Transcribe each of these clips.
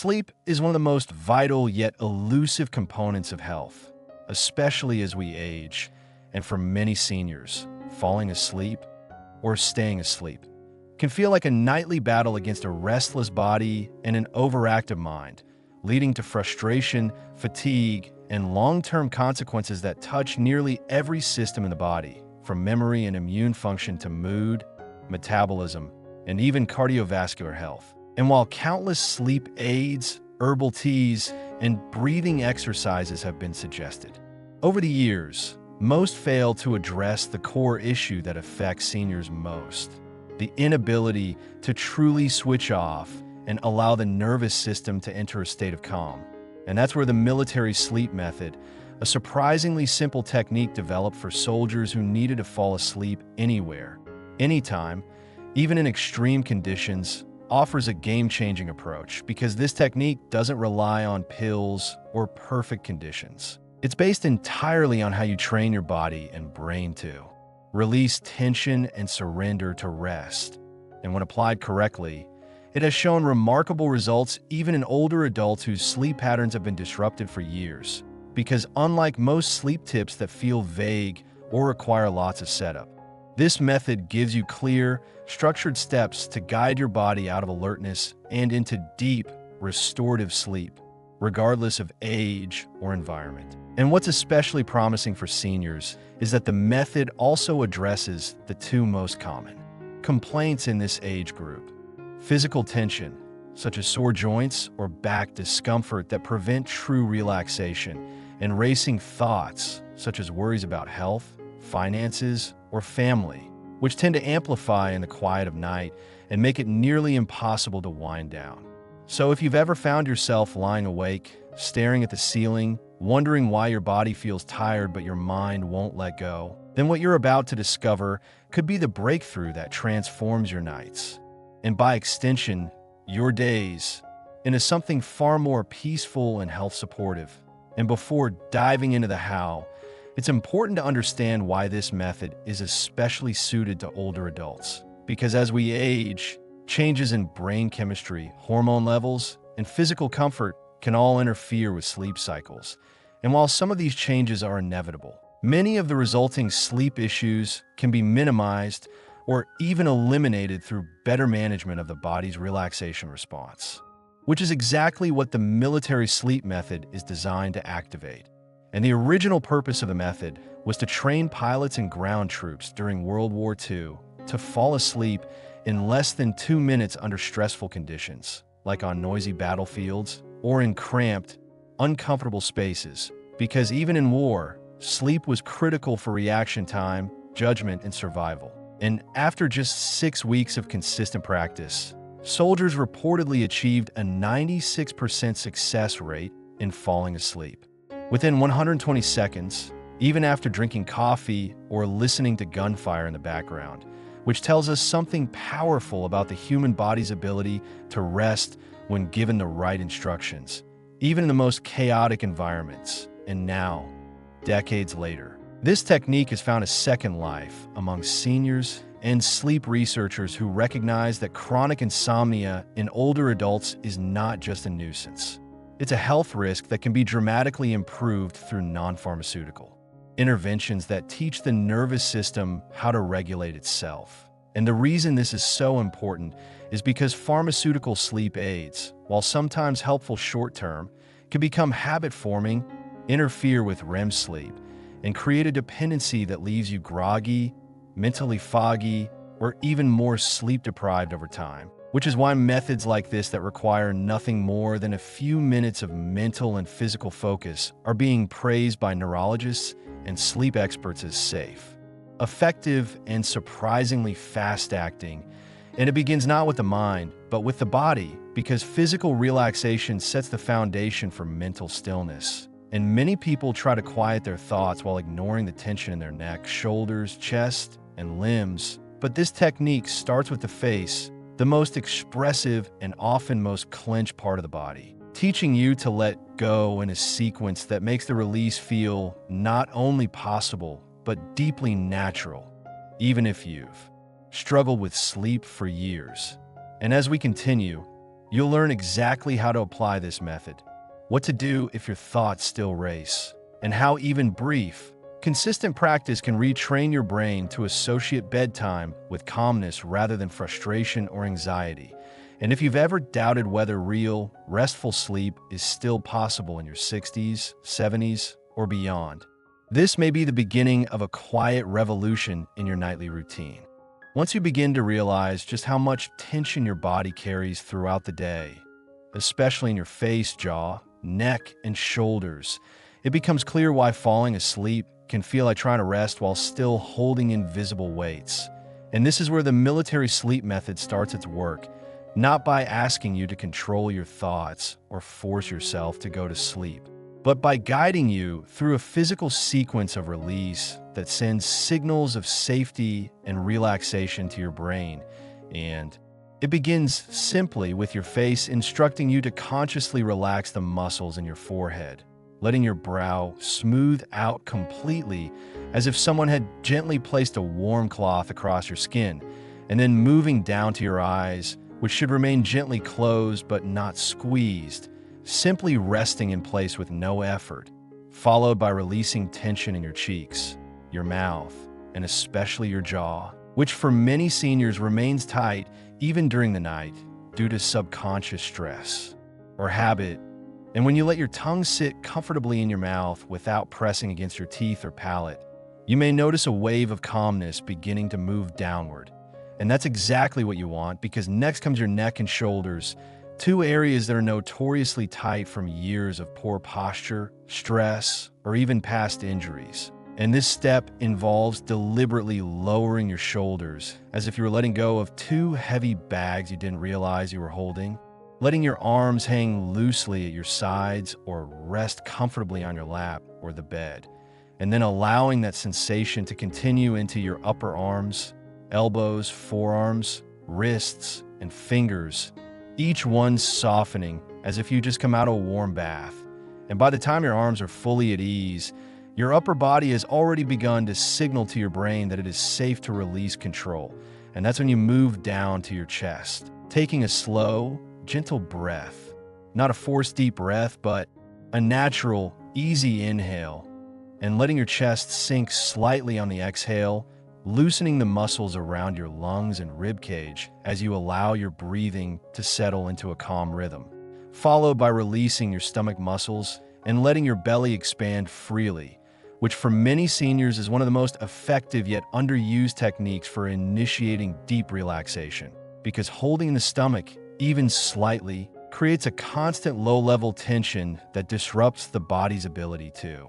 Sleep is one of the most vital yet elusive components of health, especially as we age, and for many seniors, falling asleep or staying asleep can feel like a nightly battle against a restless body and an overactive mind, leading to frustration, fatigue, and long-term consequences that touch nearly every system in the body, from memory and immune function to mood, metabolism, and even cardiovascular health. And while countless sleep aids, herbal teas, and breathing exercises have been suggested, over the years, most fail to address the core issue that affects seniors most: the inability to truly switch off and allow the nervous system to enter a state of calm. And that's where the military sleep method, a surprisingly simple technique developed for soldiers who needed to fall asleep anywhere, anytime, even in extreme conditions, offers a game-changing approach because this technique doesn't rely on pills or perfect conditions. It's based entirely on how you train your body and brain to release tension and surrender to rest. And when applied correctly, it has shown remarkable results even in older adults whose sleep patterns have been disrupted for years. Because unlike most sleep tips that feel vague or require lots of setup, this method gives you clear, structured steps to guide your body out of alertness and into deep, restorative sleep, regardless of age or environment. And what's especially promising for seniors is that the method also addresses the two most common complaints in this age group: physical tension, such as sore joints or back discomfort that prevent true relaxation, and racing thoughts, such as worries about health, finances, or family, which tend to amplify in the quiet of night and make it nearly impossible to wind down. So if you've ever found yourself lying awake, staring at the ceiling, wondering why your body feels tired but your mind won't let go, then what you're about to discover could be the breakthrough that transforms your nights, and by extension, your days, into something far more peaceful and health-supportive. And before diving into the how, it's important to understand why this method is especially suited to older adults. Because as we age, changes in brain chemistry, hormone levels, and physical comfort can all interfere with sleep cycles. And while some of these changes are inevitable, many of the resulting sleep issues can be minimized or even eliminated through better management of the body's relaxation response, which is exactly what the military sleep method is designed to activate. And the original purpose of the method was to train pilots and ground troops during World War II to fall asleep in less than 2 minutes under stressful conditions, like on noisy battlefields or in cramped, uncomfortable spaces. Because even in war, sleep was critical for reaction time, judgment, and survival. And after just 6 weeks of consistent practice, soldiers reportedly achieved a 96% success rate in falling asleep within 120 seconds, even after drinking coffee or listening to gunfire in the background, which tells us something powerful about the human body's ability to rest when given the right instructions, even in the most chaotic environments. And now, decades later, this technique has found a second life among seniors and sleep researchers who recognize that chronic insomnia in older adults is not just a nuisance. It's a health risk that can be dramatically improved through non-pharmaceutical interventions that teach the nervous system how to regulate itself. And the reason this is so important is because pharmaceutical sleep aids, while sometimes helpful short-term, can become habit-forming, interfere with REM sleep, and create a dependency that leaves you groggy, mentally foggy, or even more sleep-deprived over time. Which is why methods like this that require nothing more than a few minutes of mental and physical focus are being praised by neurologists and sleep experts as safe, effective, and surprisingly fast-acting. And it begins not with the mind, but with the body, because physical relaxation sets the foundation for mental stillness. And many people try to quiet their thoughts while ignoring the tension in their neck, shoulders, chest, and limbs. But this technique starts with the face, the most expressive and often most clenched part of the body, teaching you to let go in a sequence that makes the release feel not only possible, but deeply natural, even if you've struggled with sleep for years. And as we continue, You'll learn exactly how to apply this method, what to do if your thoughts still race, and how even brief, consistent practice can retrain your brain to associate bedtime with calmness rather than frustration or anxiety. And if you've ever doubted whether real, restful sleep is still possible in your 60s, 70s, or beyond, this may be the beginning of a quiet revolution in your nightly routine. Once you begin to realize just how much tension your body carries throughout the day, especially in your face, jaw, neck, and shoulders, it becomes clear why falling asleep can feel like trying to rest while still holding invisible weights. And this is where the military sleep method starts its work, not by asking you to control your thoughts or force yourself to go to sleep, but by guiding you through a physical sequence of release that sends signals of safety and relaxation to your brain. And it begins simply with your face instructing you to consciously relax the muscles in your forehead, letting your brow smooth out completely as if someone had gently placed a warm cloth across your skin, and then moving down to your eyes, which should remain gently closed but not squeezed, simply resting in place with no effort, followed by releasing tension in your cheeks, your mouth, and especially your jaw, which for many seniors remains tight even during the night due to subconscious stress or habit. And when you let your tongue sit comfortably in your mouth without pressing against your teeth or palate, you may notice a wave of calmness beginning to move downward. And that's exactly what you want, because next comes your neck and shoulders, two areas that are notoriously tight from years of poor posture, stress, or even past injuries. And this step involves deliberately lowering your shoulders, as if you were letting go of two heavy bags you didn't realize you were holding, letting your arms hang loosely at your sides or rest comfortably on your lap or the bed, and then allowing that sensation to continue into your upper arms, elbows, forearms, wrists, and fingers, each one softening as if you just come out of a warm bath. And by the time your arms are fully at ease, your upper body has already begun to signal to your brain that it is safe to release control. And that's when you move down to your chest, taking a slow, gentle breath. Not a forced deep breath, but a natural, easy inhale, and letting your chest sink slightly on the exhale, loosening the muscles around your lungs and rib cage as you allow your breathing to settle into a calm rhythm, followed by releasing your stomach muscles and letting your belly expand freely, which for many seniors is one of the most effective yet underused techniques for initiating deep relaxation, because holding the stomach, even slightly, creates a constant low-level tension that disrupts the body's ability to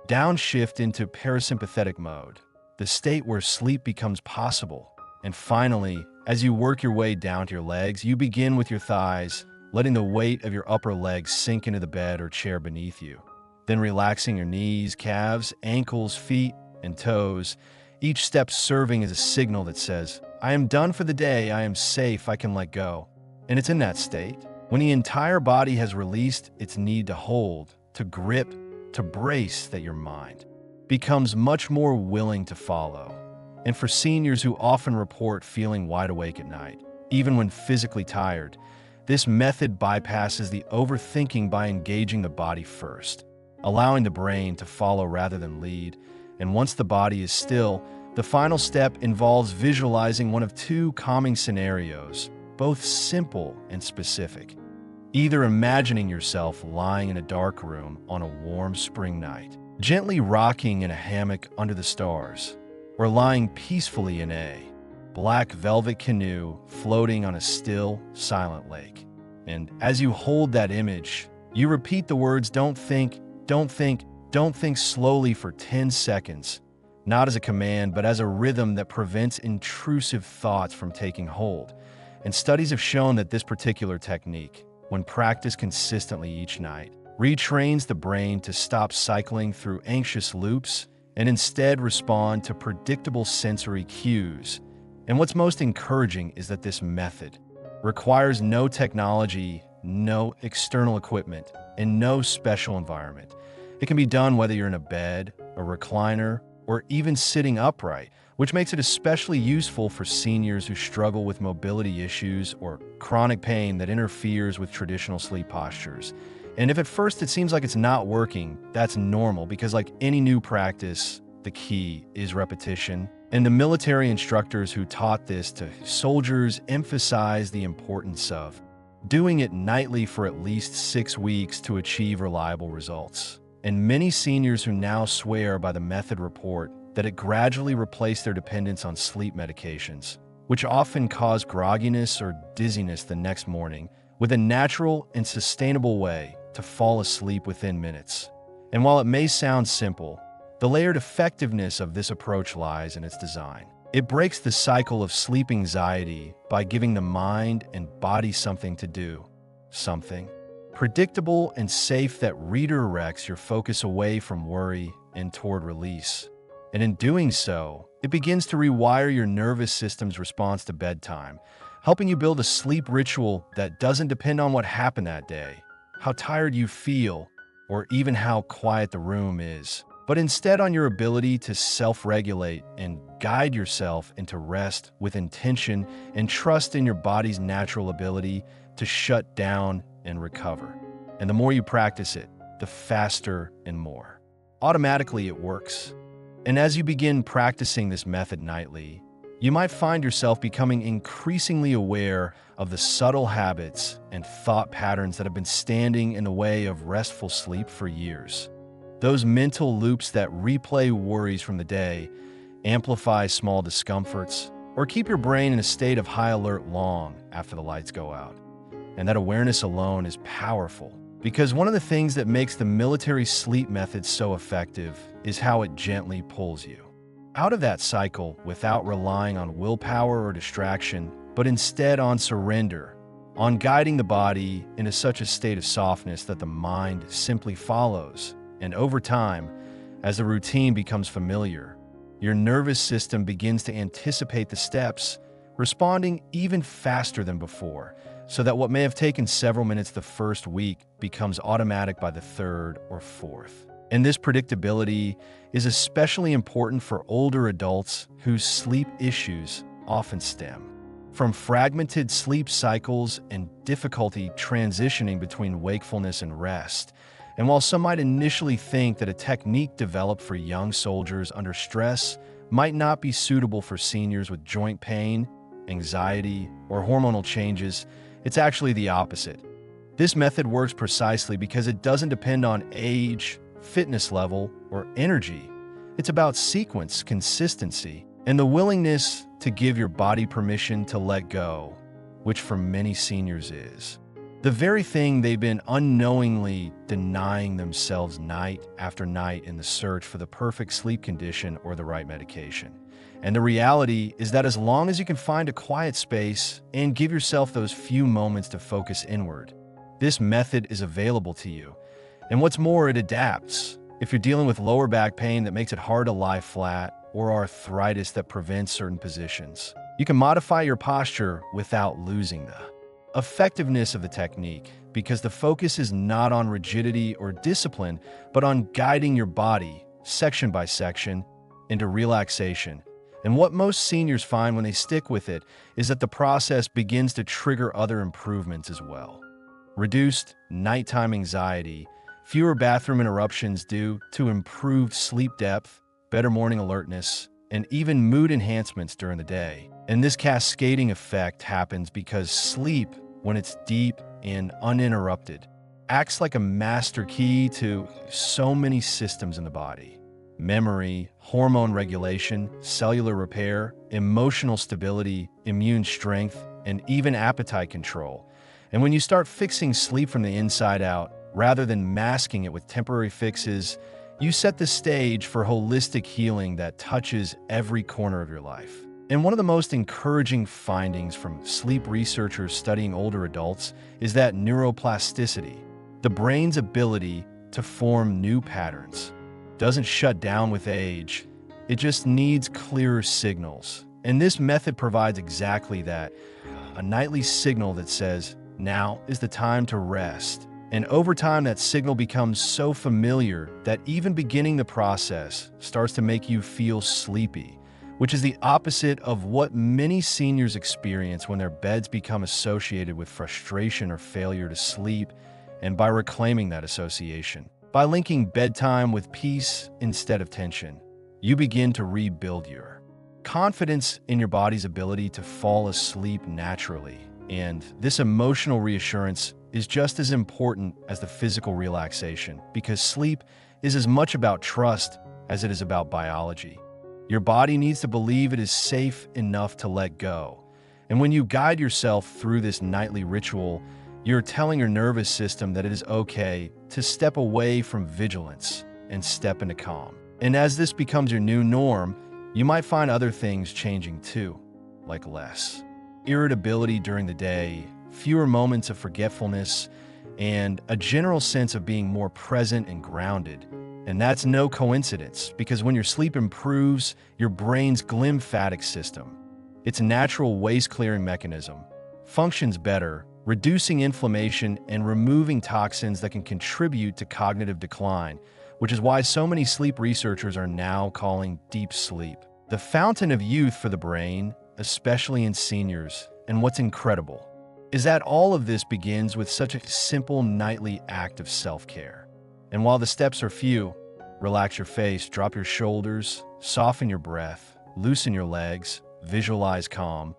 downshift into parasympathetic mode, the state where sleep becomes possible. And finally, as you work your way down to your legs, you begin with your thighs, letting the weight of your upper legs sink into the bed or chair beneath you. Then relaxing your knees, calves, ankles, feet, and toes, each step serving as a signal that says, I am done for the day, I am safe, I can let go. And it's in that state, when the entire body has released its need to hold, to grip, to brace, that your mind becomes much more willing to follow. And for seniors who often report feeling wide awake at night, even when physically tired, this method bypasses the overthinking by engaging the body first, allowing the brain to follow rather than lead. And once the body is still, the final step involves visualizing one of two calming scenarios, both simple and specific. Either imagining yourself lying in a dark room on a warm spring night, gently rocking in a hammock under the stars, or lying peacefully in a black velvet canoe floating on a still, silent lake. And as you hold that image, you repeat the words, don't think, don't think, don't think slowly for 10 seconds, not as a command, but as a rhythm that prevents intrusive thoughts from taking hold. And studies have shown that this particular technique, when practiced consistently each night, retrains the brain to stop cycling through anxious loops and instead respond to predictable sensory cues. And what's most encouraging is that this method requires no technology, no external equipment, and no special environment. It can be done whether you're in a bed, a recliner, or or even sitting upright, which makes it especially useful for seniors who struggle with mobility issues or chronic pain that interferes with traditional sleep postures. And if at first it seems like it's not working, that's normal because like any new practice, the key is repetition. And the military instructors who taught this to soldiers emphasize the importance of doing it nightly for at least 6 weeks to achieve reliable results. And many seniors who now swear by the method report that it gradually replaced their dependence on sleep medications, which often cause grogginess or dizziness the next morning, with a natural and sustainable way to fall asleep within minutes. And while it may sound simple, the layered effectiveness of this approach lies in its design. It breaks the cycle of sleep anxiety by giving the mind and body something to do. Something predictable and safe that redirects your focus away from worry and toward release. And in doing so, it begins to rewire your nervous system's response to bedtime, helping you build a sleep ritual that doesn't depend on what happened that day, how tired you feel, or even how quiet the room is, but instead on your ability to self-regulate and guide yourself into rest with intention and trust in your body's natural ability to shut down and recover. And the more you practice it, the faster and more automatically it works. And as you begin practicing this method nightly, you might find yourself becoming increasingly aware of the subtle habits and thought patterns that have been standing in the way of restful sleep for years. Those mental loops that replay worries from the day, amplify small discomforts, or keep your brain in a state of high alert long after the lights go out. And that awareness alone is powerful, because one of the things that makes the military sleep method so effective is how it gently pulls you out of that cycle without relying on willpower or distraction, but instead on surrender, on guiding the body into such a state of softness that the mind simply follows. And over time, as the routine becomes familiar, your nervous system begins to anticipate the steps, responding even faster than before, so that what may have taken several minutes the first week becomes automatic by the third or fourth. And this predictability is especially important for older adults whose sleep issues often stem from fragmented sleep cycles and difficulty transitioning between wakefulness and rest. And while some might initially think that a technique developed for young soldiers under stress might not be suitable for seniors with joint pain, anxiety, or hormonal changes, it's actually the opposite. This method works precisely because it doesn't depend on age, fitness level, or energy. It's about sequence, consistency, and the willingness to give your body permission to let go, which for many seniors is the very thing they've been unknowingly denying themselves night after night in the search for the perfect sleep condition or the right medication. And the reality is that as long as you can find a quiet space and give yourself those few moments to focus inward, this method is available to you. And what's more, it adapts. If you're dealing with lower back pain that makes it hard to lie flat, or arthritis that prevents certain positions, you can modify your posture without losing the effectiveness of the technique, because the focus is not on rigidity or discipline, but on guiding your body, section by section, into relaxation. And what most seniors find when they stick with it is that the process begins to trigger other improvements as well. Reduced nighttime anxiety, fewer bathroom interruptions due to improved sleep depth, better morning alertness, and even mood enhancements during the day. And this cascading effect happens because sleep, when it's deep and uninterrupted, acts like a master key to so many systems in the body: memory, hormone regulation, cellular repair, emotional stability, immune strength, and even appetite control. And when you start fixing sleep from the inside out, rather than masking it with temporary fixes, you set the stage for holistic healing that touches every corner of your life. And one of the most encouraging findings from sleep researchers studying older adults is that neuroplasticity, the brain's ability to form new patterns, doesn't shut down with age. It just needs clearer signals. And this method provides exactly that, a nightly signal that says, now is the time to rest. And over time, that signal becomes so familiar that even beginning the process starts to make you feel sleepy, which is the opposite of what many seniors experience when their beds become associated with frustration or failure to sleep. And by reclaiming that association, by linking bedtime with peace instead of tension, you begin to rebuild your confidence in your body's ability to fall asleep naturally. And this emotional reassurance is just as important as the physical relaxation, because sleep is as much about trust as it is about biology. Your body needs to believe it is safe enough to let go. And when you guide yourself through this nightly ritual, you're telling your nervous system that it is okay to step away from vigilance and step into calm. And as this becomes your new norm, you might find other things changing too, like less irritability during the day, fewer moments of forgetfulness, and a general sense of being more present and grounded. And that's no coincidence, because when your sleep improves, your brain's glymphatic system, its natural waste-clearing mechanism, functions better, reducing inflammation and removing toxins that can contribute to cognitive decline, which is why so many sleep researchers are now calling deep sleep the fountain of youth for the brain, especially in seniors. And what's incredible is that all of this begins with such a simple nightly act of self-care. And while the steps are few, relax your face, drop your shoulders, soften your breath, loosen your legs, visualize calm,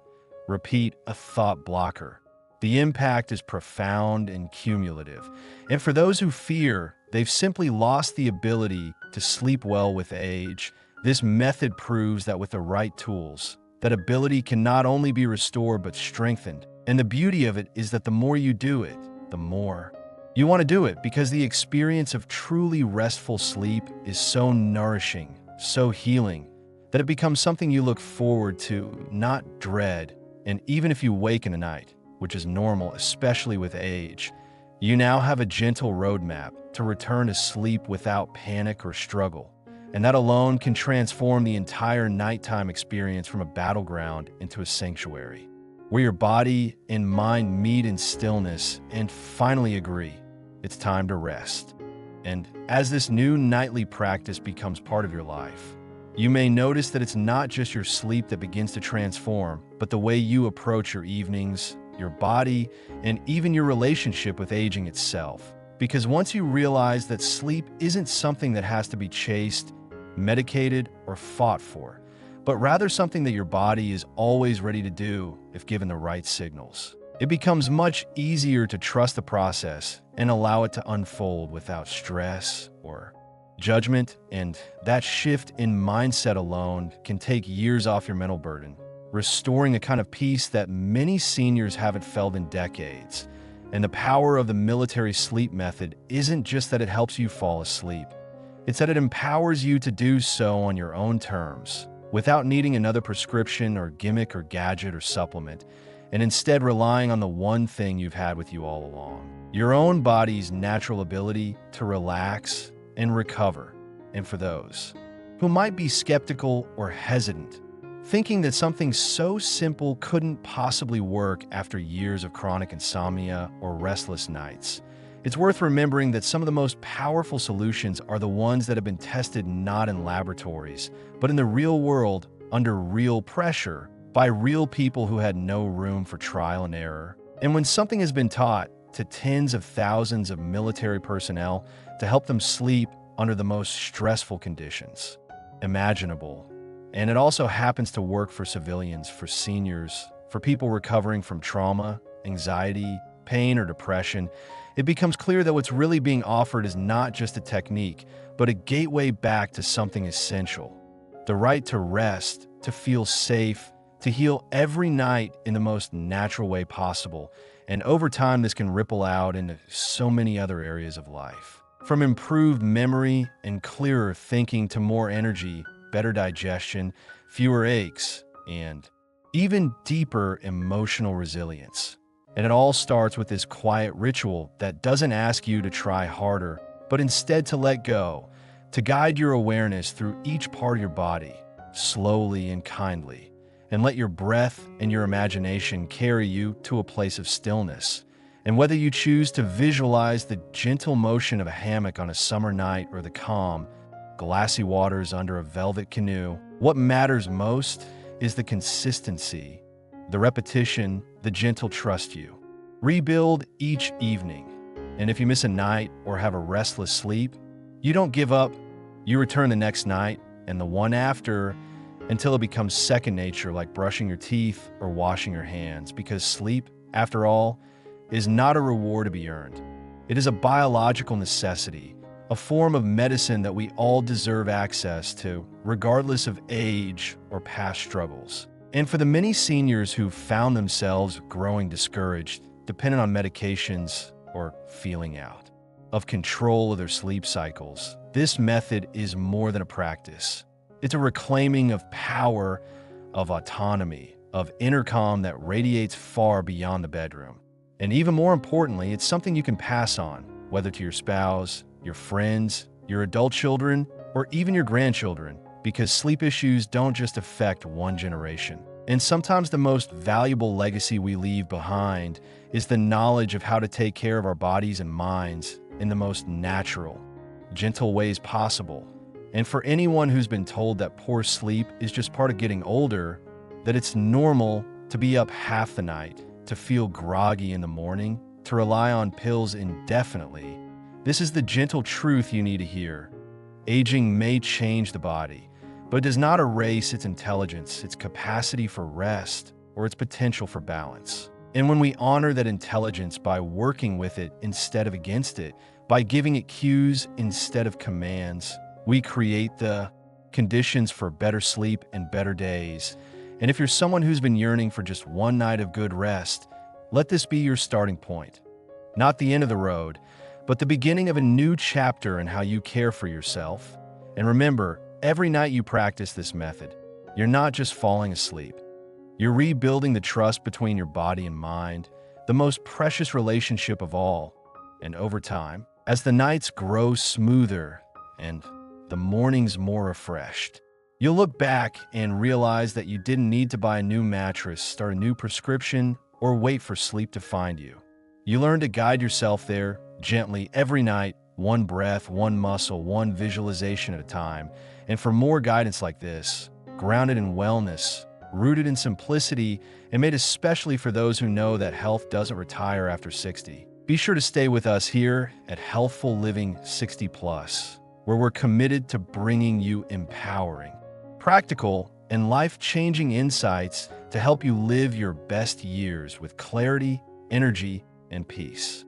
repeat a thought blocker. The impact is profound and cumulative. And for those who fear they've simply lost the ability to sleep well with age, this method proves that with the right tools, that ability can not only be restored but strengthened. And the beauty of it is that the more you do it, the more you want to do it, because the experience of truly restful sleep is so nourishing, so healing, that it becomes something you look forward to, not dread. And even if you wake in the night, which is normal, especially with age, you now have a gentle roadmap to return to sleep without panic or struggle. And that alone can transform the entire nighttime experience from a battleground into a sanctuary, where your body and mind meet in stillness and finally agree it's time to rest. And as this new nightly practice becomes part of your life, you may notice that it's not just your sleep that begins to transform, but the way you approach your evenings, your body, and even your relationship with aging itself. Because once you realize that sleep isn't something that has to be chased, medicated, or fought for, but rather something that your body is always ready to do if given the right signals, it becomes much easier to trust the process and allow it to unfold without stress or judgment. And that shift in mindset alone can take years off your mental burden, restoring a kind of peace that many seniors haven't felt in decades. And the power of the military sleep method isn't just that it helps you fall asleep. It's that it empowers you to do so on your own terms, without needing another prescription or gimmick or gadget or supplement, and instead relying on the one thing you've had with you all along: your own body's natural ability to relax and recover. And for those who might be skeptical or hesitant, thinking that something so simple couldn't possibly work after years of chronic insomnia or restless nights, it's worth remembering that some of the most powerful solutions are the ones that have been tested not in laboratories, but in the real world, under real pressure, by real people who had no room for trial and error. And when something has been taught to tens of thousands of military personnel to help them sleep under the most stressful conditions imaginable, and it also happens to work for civilians, for seniors, for people recovering from trauma, anxiety, pain, or depression, it becomes clear that what's really being offered is not just a technique, but a gateway back to something essential: the right to rest, to feel safe, to heal every night in the most natural way possible. And over time, this can ripple out into so many other areas of life. From improved memory and clearer thinking to more energy, better digestion, fewer aches, and even deeper emotional resilience. And it all starts with this quiet ritual that doesn't ask you to try harder, but instead to let go, to guide your awareness through each part of your body, slowly and kindly, and let your breath and your imagination carry you to a place of stillness. And whether you choose to visualize the gentle motion of a hammock on a summer night or the calm, glassy waters under a velvet canoe, what matters most is the consistency, the repetition, the gentle trust you. Rebuild each evening. And if you miss a night or have a restless sleep, you don't give up. You return the next night and the one after until it becomes second nature, like brushing your teeth or washing your hands, because sleep, after all, is not a reward to be earned. It is a biological necessity, a form of medicine that we all deserve access to, regardless of age or past struggles. And for the many seniors who found themselves growing discouraged, dependent on medications or feeling out of control of their sleep cycles, this method is more than a practice. It's a reclaiming of power, of autonomy, of inner calm that radiates far beyond the bedroom. And even more importantly, it's something you can pass on, whether to your spouse, your friends, your adult children, or even your grandchildren, because sleep issues don't just affect one generation. And sometimes the most valuable legacy we leave behind is the knowledge of how to take care of our bodies and minds in the most natural, gentle ways possible. And for anyone who's been told that poor sleep is just part of getting older, that it's normal to be up half the night, to feel groggy in the morning, to rely on pills indefinitely, this is the gentle truth you need to hear. Aging may change the body, but it does not erase its intelligence, its capacity for rest, or its potential for balance. And when we honor that intelligence by working with it instead of against it, by giving it cues instead of commands, we create the conditions for better sleep and better days. And if you're someone who's been yearning for just one night of good rest, let this be your starting point. Not the end of the road, but the beginning of a new chapter in how you care for yourself. And remember, every night you practice this method, you're not just falling asleep. You're rebuilding the trust between your body and mind, the most precious relationship of all. And over time, as the nights grow smoother and the mornings more refreshed, you'll look back and realize that you didn't need to buy a new mattress, start a new prescription, or wait for sleep to find you. You learn to guide yourself there gently every night, one breath, one muscle, one visualization at a time. And for more guidance like this, grounded in wellness, rooted in simplicity, and made especially for those who know that health doesn't retire after 60, be sure to stay with us here at Healthful Living 60 Plus, where we're committed to bringing you empowering, practical, and life-changing insights to help you live your best years with clarity, energy, and peace.